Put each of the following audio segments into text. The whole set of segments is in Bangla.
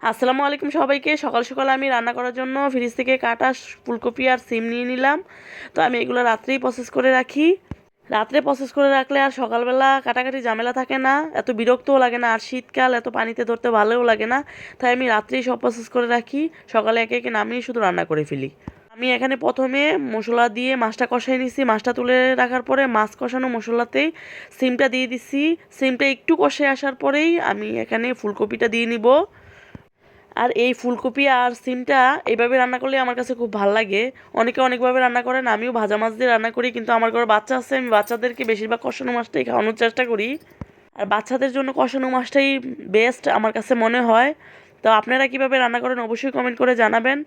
আসসালামু আলাইকুম সবাইকে। সকাল সকাল আমি রান্না করার জন্য ফ্রিজ থেকে কাটা ফুলকপি আর সিম নিয়ে নিলাম। তো আমি এগুলো রাত্রেই প্রসেস করে রাখি। রাত্রে প্রসেস করে রাখলে আর সকালবেলা কাটাকাটি ঝামেলা থাকে না, এত বিরক্তও লাগে না, আর শীতকাল এত পানিতে ধরতে ভালোও লাগে না। তাই আমি রাত্রেই সব প্রসেস করে রাখি, সকালে একে একে নামিয়ে শুধু রান্না করে ফেলি। আমি এখানে প্রথমে মশলা দিয়ে মাছটা কষাই নিছি। মাছটা তুলে রাখার পরে মাছ কষানো মশলাতেই সিমটা দিয়ে দিছি। সিমটা একটু কষে আসার পরেই আমি এখানে ফুলকপিটা দিয়ে নিব। আর এই ফুলকপি আর সিমটা এইভাবে রান্না করলে আমার কাছে খুব ভালো লাগে। অনেকে অনেকভাবে রান্না করেন, আমিও ভাজা মাছ দিয়ে রান্না করি, কিন্তু আমার ঘরে বাচ্চা আছে, আমি বাচ্চাদেরকে বেশিরভাগ কষানো মাছটাই খাওয়ানোর চেষ্টা করি। আর বাচ্চাদের জন্য কষানো মাছটাই বেস্ট আমার কাছে মনে হয়। তো আপনারা কীভাবে রান্না করেন অবশ্যই কমেন্ট করে জানাবেন।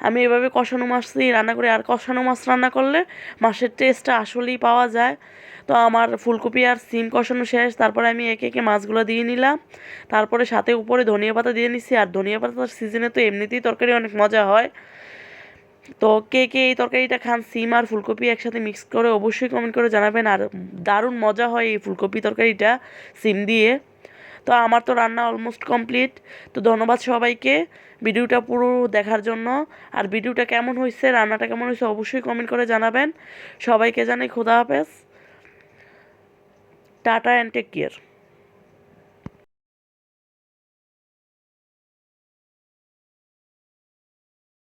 আমি এভাবে কষানো মাছ দিয়ে রান্না করি, আর কষানো মাছ রান্না করলে মাছের টেস্টটা আসলেই পাওয়া যায়। তো আমার ফুলকপি আর সিম কষানো শেষ, তারপরে আমি একে একে মাছগুলো দিয়ে নিলাম। তারপরে সাথে উপরে ধনিয়া পাতা দিয়ে নিচ্ছি। আর ধনিয়া পাতার সিজনে তো এমনিতেই তরকারি অনেক মজা হয়। তো কে কে এই তরকারিটা খান সিম আর ফুলকপি একসাথে মিক্স করে অবশ্যই কমেন্ট করে জানাবেন। আর দারুণ মজা হয় এই ফুলকপি তরকারিটা সিম দিয়ে। তো আমার তো রান্না অলমোস্ট কমপ্লিট। তো ধন্যবাদ সবাইকে ভিডিওটা পুরো দেখার জন্য। আর ভিডিওটা কেমন হয়েছে, রান্নাটা কেমন হয়েছে অবশ্যই কমেন্ট করে জানাবেন। সবাইকে জানাই খোদা হাফেজ, টাটা অ্যান্ড টেক কেয়ার।